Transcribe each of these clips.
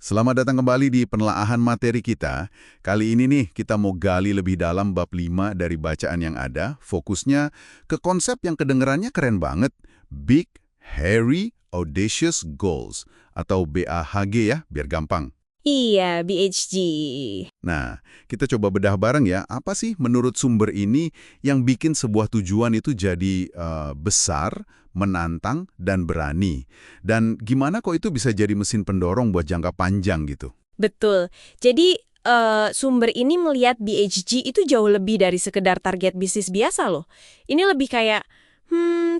Selamat datang kembali di penelaahan materi kita. Kali ini nih kita mau gali lebih dalam bab 5 dari bacaan yang ada, fokusnya ke konsep yang kedengerannya keren banget, Big, Hairy, Audacious Goals, atau BAHG ya, biar gampang. Iya, BHG. Nah, kita coba bedah bareng ya, apa sih menurut sumber ini yang bikin sebuah tujuan itu jadi besar, menantang, dan berani? Dan gimana kok itu bisa jadi mesin pendorong buat jangka panjang gitu? Betul. Jadi, sumber ini melihat BHG itu jauh lebih dari sekedar target bisnis biasa loh. Ini lebih kayak,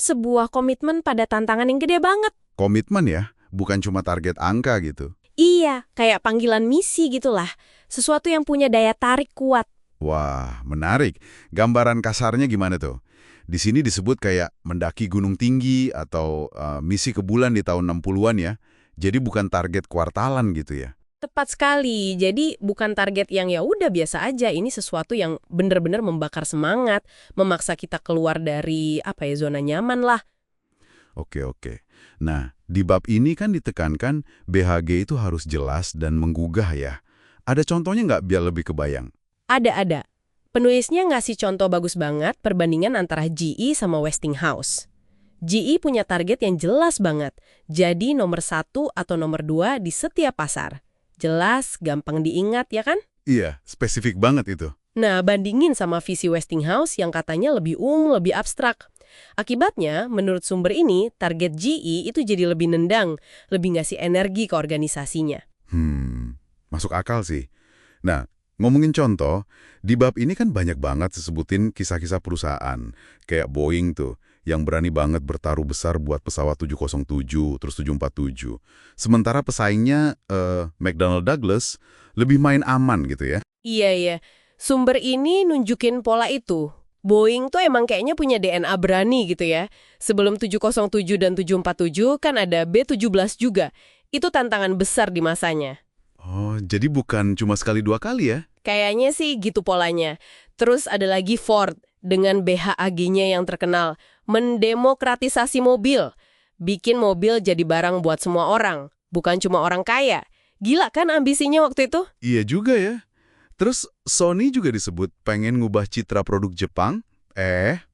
sebuah komitmen pada tantangan yang gede banget. Komitmen ya, bukan cuma target angka gitu. Iya, kayak panggilan misi gitulah. Sesuatu yang punya daya tarik kuat. Wah, menarik. Gambaran kasarnya gimana tuh? Di sini disebut kayak mendaki gunung tinggi atau misi ke bulan di tahun 60-an ya. Jadi bukan target kuartalan gitu ya. Tepat sekali. Jadi bukan target yang ya udah biasa aja. Ini sesuatu yang benar-benar membakar semangat, memaksa kita keluar dari zona nyaman lah. Oke. Nah, di bab ini kan ditekankan BHG itu harus jelas dan menggugah ya. Ada contohnya nggak biar lebih kebayang? Ada. Penulisnya ngasih contoh bagus banget perbandingan antara GE sama Westinghouse. GE punya target yang jelas banget, jadi nomor 1 atau nomor 2 di setiap pasar. Jelas, gampang diingat ya kan? Iya, spesifik banget itu. Nah, bandingin sama visi Westinghouse yang katanya lebih lebih abstrak. Akibatnya, menurut sumber ini, target GE itu jadi lebih nendang, lebih ngasih energi ke organisasinya. Masuk akal sih. Nah, ngomongin contoh, di bab ini kan banyak banget sebutin kisah-kisah perusahaan. Kayak Boeing tuh, yang berani banget bertaruh besar buat pesawat 707, terus 747. Sementara pesaingnya, McDonnell Douglas, lebih main aman gitu ya. Iya. Sumber ini nunjukin pola itu. Boeing tuh emang kayaknya punya DNA berani gitu ya. Sebelum 707 dan 747 kan ada B-17 juga. Itu tantangan besar di masanya. Oh, jadi bukan cuma sekali dua kali ya? Kayaknya sih gitu polanya. Terus ada lagi Ford dengan BHAG-nya yang terkenal. Mendemokratisasi mobil. Bikin mobil jadi barang buat semua orang. Bukan cuma orang kaya. Gila kan ambisinya waktu itu? Iya juga ya. Terus Sony juga disebut pengen ngubah citra produk Jepang,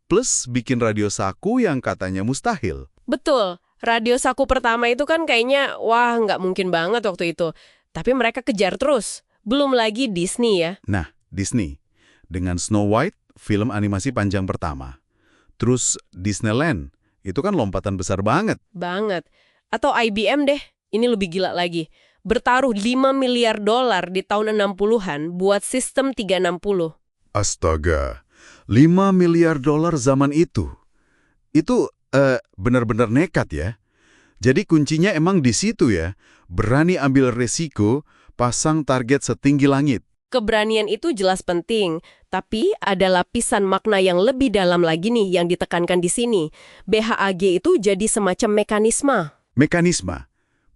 plus bikin radio saku yang katanya mustahil. Betul. Radio saku pertama itu kan kayaknya, wah nggak mungkin banget waktu itu. Tapi mereka kejar terus. Belum lagi Disney ya. Nah, Disney. Dengan Snow White, film animasi panjang pertama. Terus Disneyland, itu kan lompatan besar banget. Banget. Atau IBM deh, ini lebih gila lagi. Bertaruh 5 miliar dolar di tahun 60-an buat sistem 360. Astaga, 5 miliar dolar zaman itu. Itu benar-benar nekat ya. Jadi kuncinya emang di situ ya. Berani ambil resiko, pasang target setinggi langit. Keberanian itu jelas penting, tapi ada lapisan makna yang lebih dalam lagi nih yang ditekankan di sini. BHAG itu jadi semacam mekanisme. Mekanisme?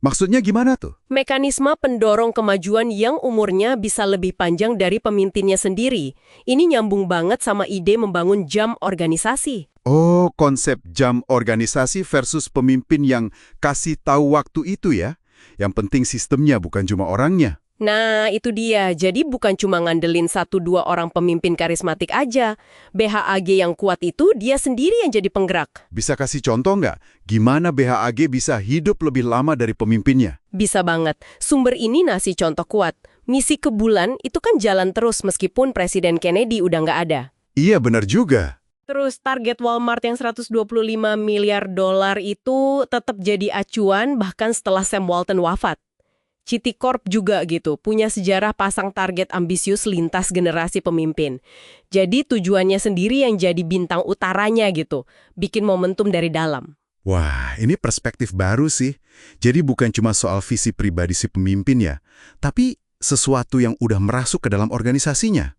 Maksudnya gimana tuh? Mekanisme pendorong kemajuan yang umurnya bisa lebih panjang dari pemimpinnya sendiri. Ini nyambung banget sama ide membangun jam organisasi. Oh, konsep jam organisasi versus pemimpin yang kasih tahu waktu itu ya. Yang penting sistemnya bukan cuma orangnya. Nah, itu dia. Jadi bukan cuma ngandelin 1-2 orang pemimpin karismatik aja. BHAG yang kuat itu dia sendiri yang jadi penggerak. Bisa kasih contoh nggak? Gimana BHAG bisa hidup lebih lama dari pemimpinnya? Bisa banget. Sumber ini ngasih contoh kuat. Misi ke bulan itu kan jalan terus meskipun Presiden Kennedy udah nggak ada. Iya, benar juga. Terus target Walmart yang 125 miliar dolar itu tetap jadi acuan bahkan setelah Sam Walton wafat. Citicorp juga gitu, punya sejarah pasang target ambisius lintas generasi pemimpin. Jadi tujuannya sendiri yang jadi bintang utaranya gitu, bikin momentum dari dalam. Wah, ini perspektif baru sih. Jadi bukan cuma soal visi pribadi si pemimpin ya, tapi sesuatu yang udah merasuk ke dalam organisasinya.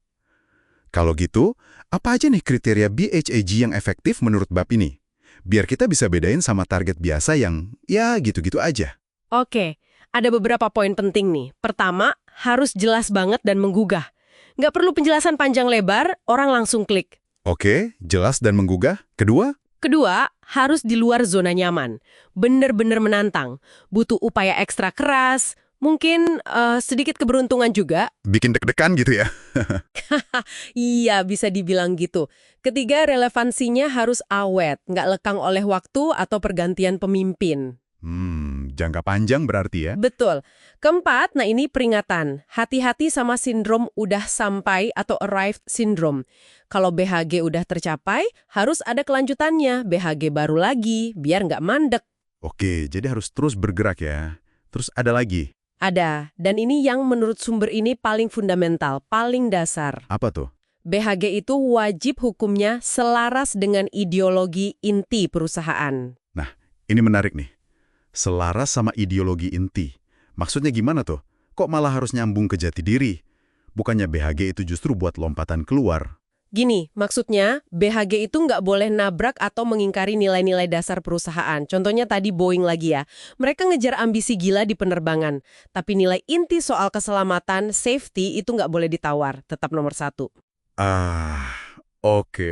Kalau gitu, apa aja nih kriteria BHAG yang efektif menurut bab ini? Biar kita bisa bedain sama target biasa yang ya gitu-gitu aja. Oke. Ada beberapa poin penting nih. Pertama, harus jelas banget dan menggugah. Nggak perlu penjelasan panjang lebar, orang langsung klik. Oke, jelas dan menggugah. Kedua? Kedua, harus di luar zona nyaman. Bener-bener menantang. Butuh upaya ekstra keras, Mungkin sedikit keberuntungan juga. Bikin deg-degan gitu ya? Iya, bisa dibilang gitu. Ketiga, relevansinya harus awet, nggak lekang oleh waktu atau pergantian pemimpin. Jangka panjang berarti ya? Betul. Keempat, nah ini peringatan. Hati-hati sama sindrom udah sampai atau arrived syndrome. Kalau BHG udah tercapai, harus ada kelanjutannya. BHG baru lagi, biar nggak mandek. Oke, jadi harus terus bergerak ya. Terus ada lagi. Ada, dan ini yang menurut sumber ini paling fundamental, paling dasar. Apa tuh? BHG itu wajib hukumnya selaras dengan ideologi inti perusahaan. Nah, ini menarik nih. Selaras sama ideologi inti. Maksudnya gimana tuh? Kok malah harus nyambung ke jati diri? Bukannya BHG itu justru buat lompatan keluar? Gini, maksudnya BHG itu nggak boleh nabrak atau mengingkari nilai-nilai dasar perusahaan. Contohnya tadi Boeing lagi ya. Mereka ngejar ambisi gila di penerbangan. Tapi nilai inti soal keselamatan, safety itu nggak boleh ditawar. Tetap nomor satu. Oke.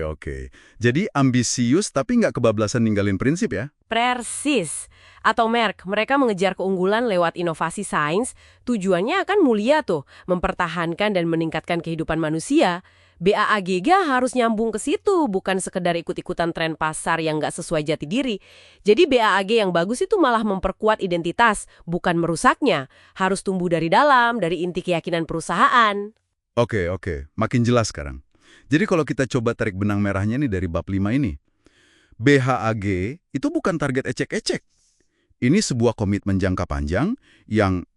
Jadi ambisius tapi nggak kebablasan ninggalin prinsip ya? Persis. Atau Merck, mereka mengejar keunggulan lewat inovasi sains, tujuannya akan mulia tuh, mempertahankan dan meningkatkan kehidupan manusia. BAAG harus nyambung ke situ, bukan sekedar ikut-ikutan tren pasar yang nggak sesuai jati diri. Jadi BAAG yang bagus itu malah memperkuat identitas, bukan merusaknya. Harus tumbuh dari dalam, dari inti keyakinan perusahaan. Oke. Makin jelas sekarang. Jadi kalau kita coba tarik benang merahnya nih dari bab 5 ini, BHAG itu bukan target ecek-ecek. Ini sebuah komitmen jangka panjang yang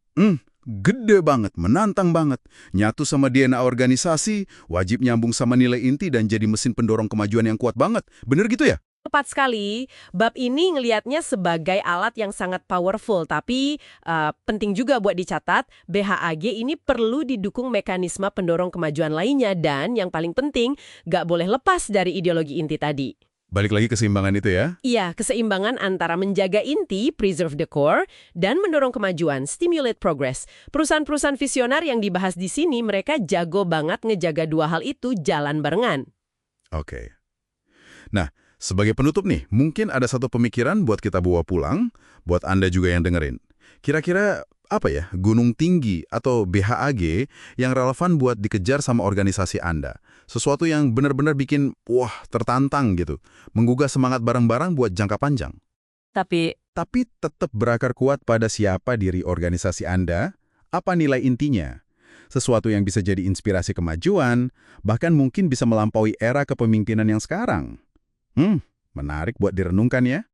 gede banget, menantang banget. Nyatu sama DNA organisasi, wajib nyambung sama nilai inti dan jadi mesin pendorong kemajuan yang kuat banget. Bener gitu ya? Tepat sekali, bab ini ngelihatnya sebagai alat yang sangat powerful, tapi penting juga buat dicatat, BHAG ini perlu didukung mekanisme pendorong kemajuan lainnya dan yang paling penting, nggak boleh lepas dari ideologi inti tadi. Balik lagi keseimbangan itu ya? Iya, keseimbangan antara menjaga inti, preserve the core, dan mendorong kemajuan, stimulate progress. Perusahaan-perusahaan visioner yang dibahas di sini, mereka jago banget ngejaga dua hal itu jalan barengan. Oke. Nah, sebagai penutup nih, mungkin ada satu pemikiran buat kita bawa pulang, buat Anda juga yang dengerin. Kira-kira apa ya, gunung tinggi atau BHAG yang relevan buat dikejar sama organisasi Anda? Sesuatu yang benar-benar bikin, wah, tertantang gitu. Menggugah semangat bareng-bareng buat jangka panjang. Tapi Tetap berakar kuat pada siapa diri organisasi Anda, apa nilai intinya. Sesuatu yang bisa jadi inspirasi kemajuan, bahkan mungkin bisa melampaui era kepemimpinan yang sekarang. Menarik buat direnungkan ya.